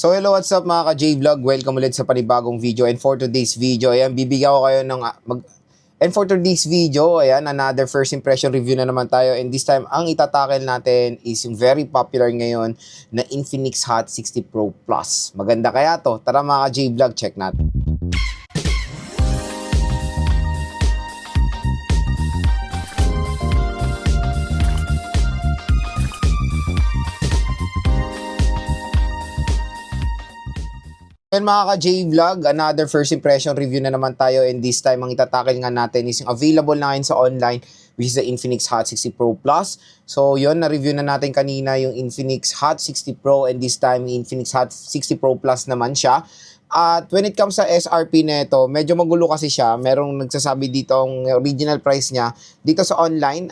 So hello, what's up mga ka-J-Vlog? Welcome ulit sa panibagong video. And for today's video, ayan, bibigyan ko kayo ng another first impression review na naman tayo. And this time, ang itatakel natin is yung very popular ngayon na Infinix Hot 60 Pro Plus. Maganda kaya to? Tara mga ka-J-Vlog, check natin. And mga ka-J-Vlog, another first impression review na naman tayo, and this time ang itatakil nga natin is yung available na ngayon sa online, which is the Infinix Hot 60 Pro Plus. So yun, na-review na natin kanina yung Infinix Hot 60 Pro, and this time Infinix Hot 60 Pro Plus naman siya. At when it comes sa SRP nito, medyo magulo kasi siya. Merong nagsasabi dito ang original price niya dito sa online,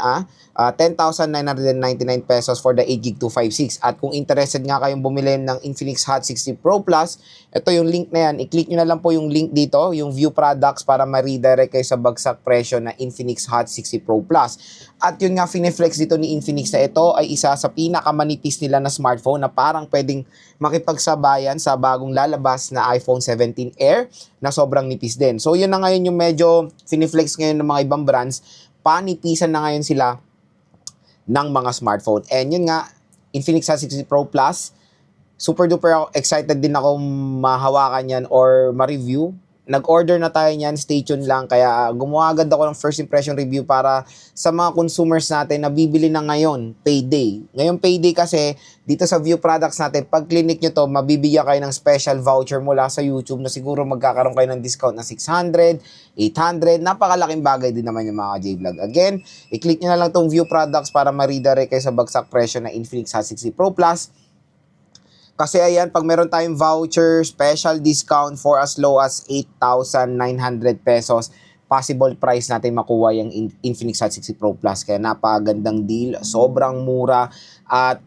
10,999 pesos for the 8GB 256. At kung interested nga kayong bumili ng Infinix Hot 60 Pro Plus, ito yung link na yan. I-click nyo na lang po yung link dito, yung view products, para ma-redirect kayo sa bagsak presyo na Infinix Hot 60 Pro Plus. At yun nga, fineflex dito ni Infinix na ito ay isa sa pinakamanipis nila na smartphone na parang pwedeng makipagsabayan sa bagong lalabas na iPhone 17 Air na sobrang nipis din. So yun na ngayon yung medyo fineflex ngayon ng mga ibang brands. Panipisan na ngayon sila ng mga smartphone. And yun nga, Infinix Hot 60 Pro Plus, super duper excited din ako mahawakan yan or ma-review. Nag-order na tayo niyan, stay tuned lang. Kaya gumawa agad ako ng first impression review para sa mga consumers natin na bibili na ngayon, payday. Ngayon payday kasi, dito sa view products natin, pag clinic nyo to, mabibigyan kayo ng special voucher mula sa YouTube na siguro magkakaroon kayo ng discount na 600, 800. Napakalaking bagay din naman yung mga J-Vlog. Again, i-click nyo na lang tong view products para ma-redirect kayo sa bagsak presyo na Infinix Hot 60 Pro Plus. Kasi ayan, pag meron tayong voucher, special discount for as low as 8,900 pesos, possible price natin makuha yung Infinix Hot 60 Pro Plus. Kaya napakagandang deal, sobrang mura, at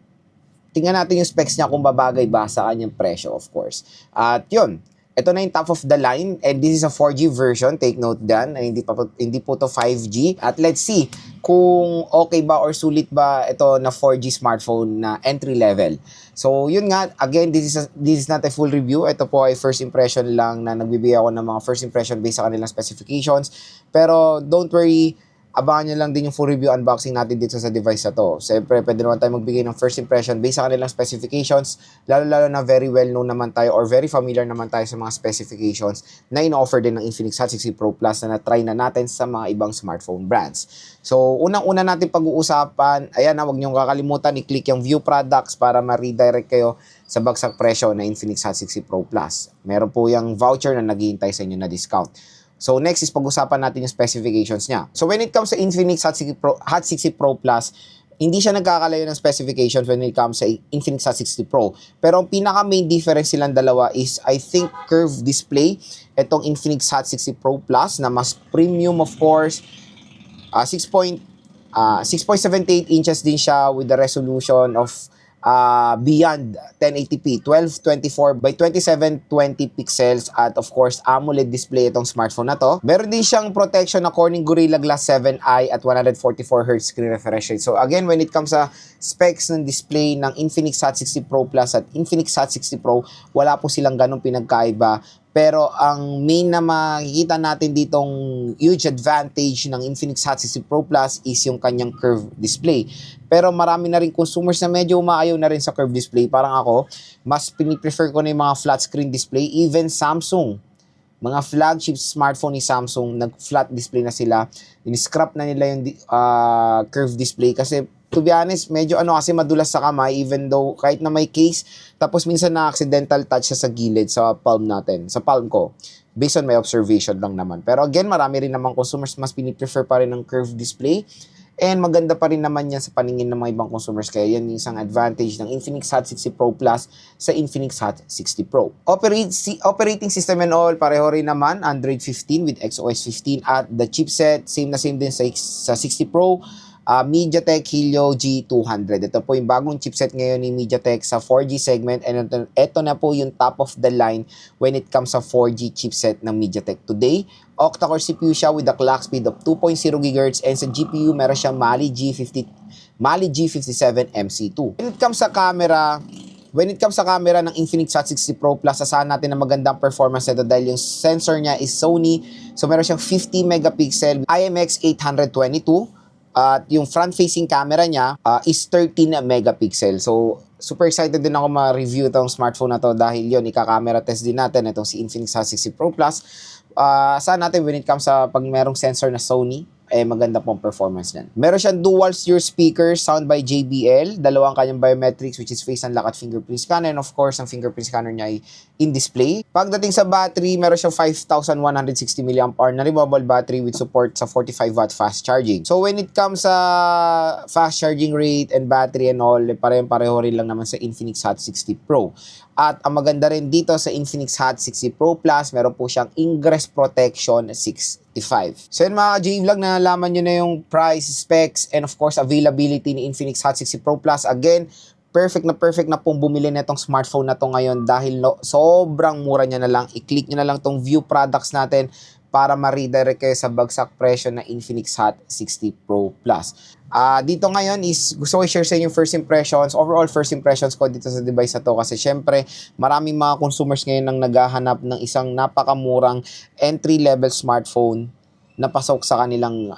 tingnan natin yung specs niya kung babagay ba sa kanyang presyo, of course. At yun, ito na yung top of the line, and this is a 4G version, take note dyan, hindi po to 5G. At let's see kung okay ba or sulit ba ito na 4G smartphone na entry level. So yun nga, again, this is not a full review. Ito po ay first impression lang na nagbibigay ako ng mga first impression based sa kanilang specifications. Pero don't worry, abangan nyo lang din yung full review unboxing natin dito sa device na to. Siyempre, pwede naman tayo magbigay ng first impression based sa kanilang specifications, lalo-lalo na very well known naman tayo or very familiar naman tayo sa mga specifications na in-offer din ng Infinix Hot 60 Pro Plus na na-try na natin sa mga ibang smartphone brands. So, unang-una natin pag-uusapan, ayan, huwag niyong kakalimutan, i-click yung view products para ma-redirect kayo sa bagsak presyo na Infinix Hot 60 Pro Plus. Meron po yung voucher na naghihintay sa inyo na discount. So next is pag-usapan natin yung specifications niya. So when it comes to Infinix Hot 60 Pro Plus, hindi siya nagkakalayo ng specifications when it comes sa Infinix Hot 60 Pro. Pero ang pinaka main difference silang dalawa is, I think, curved display. Itong Infinix Hot 60 Pro Plus na mas premium, of course. 6.78 inches din siya with the resolution of beyond 1080p, 1224 by 2720 pixels, at of course AMOLED display itong smartphone na to. Meron din siyang protection na Corning Gorilla Glass 7i at 144Hz screen refresh rate. So again, when it comes sa specs ng display ng Infinix Hot 60 Pro Plus at Infinix Hot 60 Pro, wala po silang ganong pinagkaiba. Pero ang main na makikita natin ditong huge advantage ng Infinix Hot 60 Pro Plus is yung kanyang curved display. Pero marami na rin consumers na medyo umaayaw na rin sa curved display. Parang ako, mas piniprefer ko na yung mga flat screen display. Even Samsung, mga flagship smartphone ni Samsung, nag-flat display na sila. In-scrap na nila yung curved display kasi, to be honest, medyo kasi madulas sa kamay, even though kahit na may case, tapos minsan na accidental touch siya sa gilid, sa palm natin, sa palm ko, based on my observation lang naman. Pero again, marami rin naman consumers mas piniprefer pa rin ng curved display, and maganda pa rin naman yan sa paningin ng mga ibang consumers. Kaya yan yung isang advantage ng Infinix Hot 60 Pro Plus sa Infinix Hot 60 Pro. Operating system and all, pareho rin naman, Android 15 with XOS 15, at the chipset, same na same din sa 60 Pro, MediaTek Helio G200. Ito po yung bagong chipset ngayon ni MediaTek sa 4G segment, and ito na po yung top of the line when it comes sa 4G chipset ng MediaTek today. Octa-core CPU siya with a clock speed of 2.0 GHz, and sa GPU meron siyang Mali G57 MC2. When it comes sa camera, When it comes sa camera ng Infinix Hot 60 Pro Plus, asahan natin na magandang performance nito dahil yung sensor niya is Sony. So meron siyang 50 megapixel IMX822 at yung front-facing camera niya is 13 megapixel. So super excited din ako ma-review itong smartphone na to dahil yun, ika-camera test din natin itong si Infinix Hot 60 Pro Plus. Saan natin when it comes sa pag merong sensor na Sony, maganda pong performance niyan. Meron siyang dual steer speakers, sound by JBL, dalawang kanyang biometrics which is face unlock at fingerprint scanner, and of course, ang fingerprint scanner niya ay in-display. Pagdating sa battery, meron siyang 5,160 mAh na removable battery with support sa 45 watt fast charging. So when it comes sa fast charging rate and battery and all, pareho rin lang naman sa Infinix Hot 60 Pro. At ang maganda rin dito sa Infinix Hot 60 Pro Plus, meron po siyang ingress protection 65. So yun mga J-Vlog, nalaman nyo na yung price, specs, and of course availability ni Infinix Hot 60 Pro Plus. Again, perfect na pong bumili na itong smartphone na to ngayon dahil sobrang mura niya na lang. I-click nyo na lang tong view products natin para ma-redirect kayo sa bagsak presyo na Infinix Hot 60 Pro Plus. Dito ngayon is gusto ko i-share sa inyo first impressions, overall first impressions ko dito sa device na to kasi syempre maraming mga consumers ngayon nang naghahanap ng isang napakamurang entry-level smartphone na pasok sa kanilang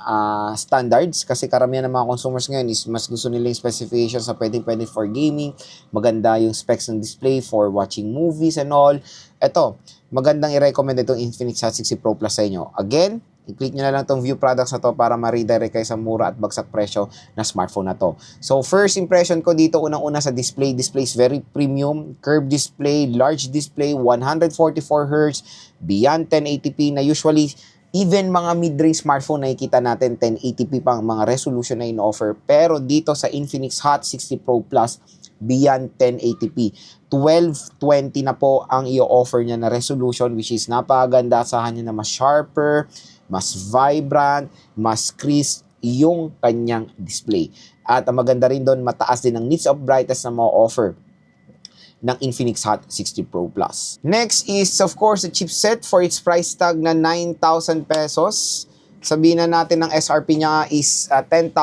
standards kasi karamihan ng mga consumers ngayon is mas gusto nila yung specifications na pwede for gaming, maganda yung specs ng display for watching movies and all. Ito, magandang i-recommend itong Infinix Hot 60 Pro Plus sa inyo. Again, i-click nyo na lang itong view products na to para ma-redirect kayo sa mura at bagsak presyo na smartphone na to. So, first impression ko dito, unang-una sa display. Display is very premium, curved display, large display, 144Hz, beyond 1080p na usually even mga mid-range smartphone nakikita natin 1080p pang mga resolution na in-offer. Pero dito sa Infinix Hot 60 Pro Plus, beyond 1080p. 1220 na po ang i-offer niya na resolution which is napakaganda. Asahan niya na mas sharper, mas vibrant, mas crisp yung kanyang display. At ang maganda rin doon, mataas din ang nits of brightness na ma-offer ng Infinix Hot 60 Pro Plus. Next is of course the chipset for its price tag na 9,000 pesos. Sabihin na natin ng SRP niya is 10,000,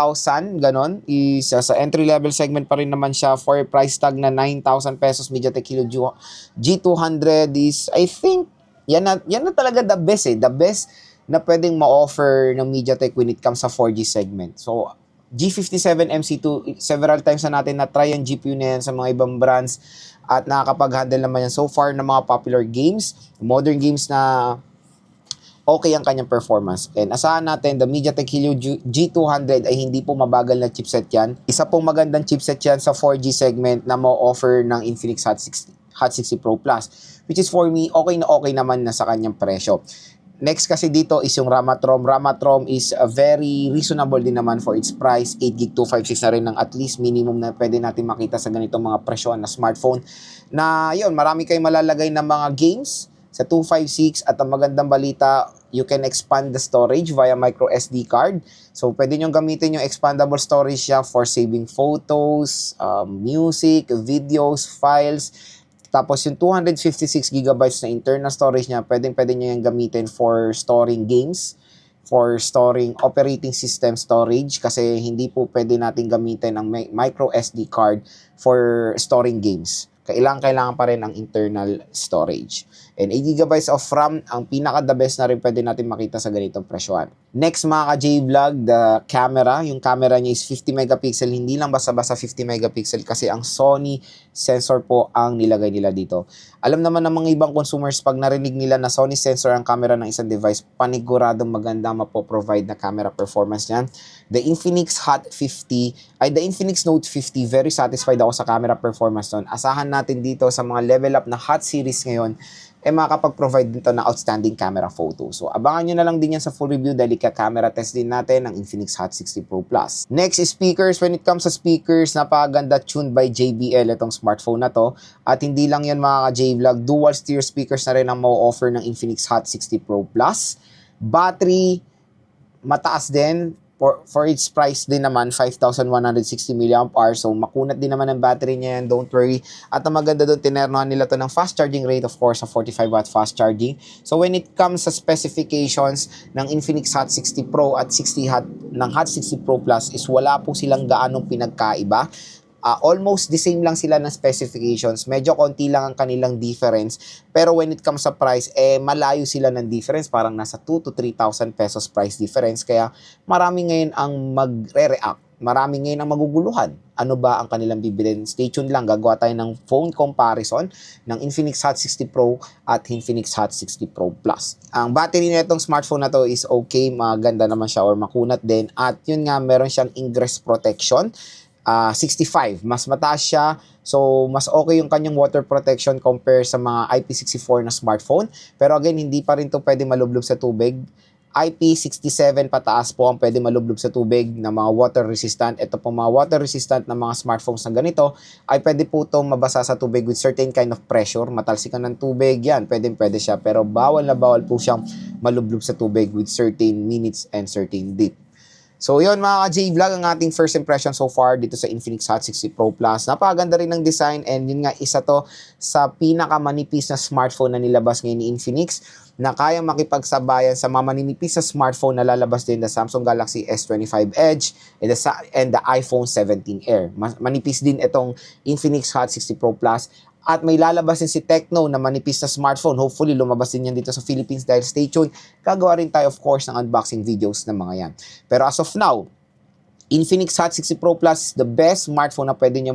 ganon. Is sa entry-level segment pa rin naman siya for a price tag na 9,000 pesos. MediaTek Helio G200 is, I think, yan na talaga the best The best na pwedeng ma-offer ng MediaTek when it comes sa 4G segment. So, G57 MC2, several times na natin na-try ang GPU na yan sa mga ibang brands at nakakapag-handle naman yan so far ng mga popular games, modern games na okay ang kanyang performance. And asahan natin, the MediaTek Helio G200 ay hindi po mabagal na chipset yan. Isa pong magandang chipset yan sa 4G segment na ma-offer ng Infinix Hot 60 Pro Plus, which is for me, okay naman na sa kanyang presyo. Next kasi dito is yung RAM-at-ROM. RAM-at-ROM is very reasonable din naman for its price. 8GB 256 na rin ng at least minimum na pwede natin makita sa ganitong mga presyoan na smartphone. Na yun, marami kayong malalagay ng mga games sa 256 at ang magandang balita, you can expand the storage via micro SD card. So pwede nyo gamitin yung expandable storage siya for saving photos, music, videos, files. Tapos yung 256GB na internal storage niya, pwede nyo yung gamitin for storing games, for storing operating system storage, kasi hindi po pwede natin gamitin ang micro SD card for storing games. Kailangan pa rin ang internal storage. And 8GB of RAM, ang pinaka-the best na rin pwede natin makita sa ganitong presyoan. Next mga ka-J-Vlog, the camera. Yung camera niya is 50 megapixel. Hindi lang basta-basta 50 megapixel kasi ang Sony sensor po ang nilagay nila dito. Alam naman ng mga ibang consumers, pag narinig nila na Sony sensor ang camera ng isang device, paniguradong maganda mapoprovide na camera performance niyan. The Infinix Note 50, very satisfied ako sa camera performance nun. Asahan natin dito sa mga level up na hot series ngayon, makakapag-provide dito ng outstanding camera photo. So, abangan nyo na lang din yan sa full review dahil ka-camera test din natin ng Infinix Hot 60 Pro Plus. Next is speakers. When it comes sa speakers, napakaganda tuned by JBL itong smartphone na to. At hindi lang yan mga ka-J-Vlog, dual stereo speakers na rin ang ma-offer ng Infinix Hot 60 Pro Plus. Battery, mataas din. For its price din naman, 5,160 mAh. So, makunat din naman ang battery niya yan. Don't worry. At ang maganda doon, tinernohan nila to ng fast charging rate, of course, sa 45 watt fast charging. So, when it comes sa specifications ng Infinix Hot 60 Pro at Hot 60 Pro Plus is wala po silang gaanong pinagkaiba. Almost the same lang sila ng specifications. Medyo konti lang ang kanilang difference. Pero when it comes sa price, malayo sila ng difference. Parang nasa 2 to 3,000 pesos price difference. Kaya marami ngayon ang magre-react. Marami ngayon ang maguguluhan. Ano ba ang kanilang bibilin? Stay tuned lang. Gagawa tayo ng phone comparison ng Infinix Hot 60 Pro at Infinix Hot 60 Pro Plus. Ang battery na itong smartphone na to is okay. Maganda naman siya or makunat din. At yun nga, meron siyang ingress protection. 65. Mas mataas siya. So, mas okay yung kanyang water protection compare sa mga IP64 na smartphone. Pero again, hindi pa rin to pwede malublob sa tubig. IP67 pataas po ang pwede malublob sa tubig na mga water resistant. Ito po mga water resistant na mga smartphones na ganito ay pwede po itong mabasa sa tubig with certain kind of pressure. Matalsikan ng tubig, yan, pwede siya. Pero bawal na bawal po siyang malublob sa tubig with certain minutes and certain depth. So yun mga ka-J-Vlog, ang ating first impression so far dito sa Infinix Hot 60 Pro Plus. Napakaganda rin ng design and yun nga, isa to sa pinakamanipis na smartphone na nilabas ngayon ni Infinix na kayang makipagsabayan sa mga maninipis na smartphone na lalabas din na Samsung Galaxy S25 Edge and the iPhone 17 Air. Manipis din itong Infinix Hot 60 Pro Plus. At may lalabas din si Tecno na manipis na smartphone. Hopefully, lumabas din yan dito sa Philippines dahil stay tuned. Gagawa rin tayo, of course, ng unboxing videos ng mga yan. Pero as of now, Infinix Hot 60 Pro Plus is the best smartphone na pwede nyo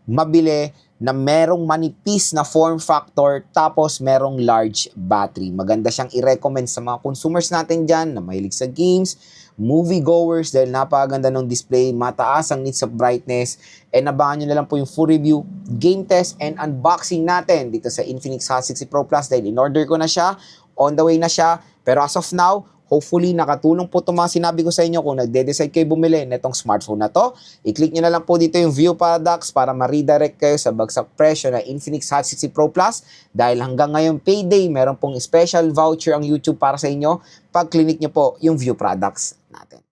mabili na merong manipis na form factor tapos merong large battery. Maganda siyang i-recommend sa mga consumers natin dyan na mahilig sa games, moviegoers dahil napakaganda ng display, mataas ang nits of brightness, and abangan nyo na lang po yung full review, game test, and unboxing natin dito sa Infinix Hot 60 Pro Plus dahil in-order ko na siya, on the way na siya, pero as of now, hopefully nakatulong po itong mga sinabi ko sa inyo kung nagde-decide kayo bumili netong smartphone na to. I-click nyo na lang po dito yung view products para ma-redirect kayo sa bagsak presyo na Infinix Hot 60 Pro Plus dahil hanggang ngayon payday, meron pong special voucher ang YouTube para sa inyo pag clinic nyo po yung view products natin.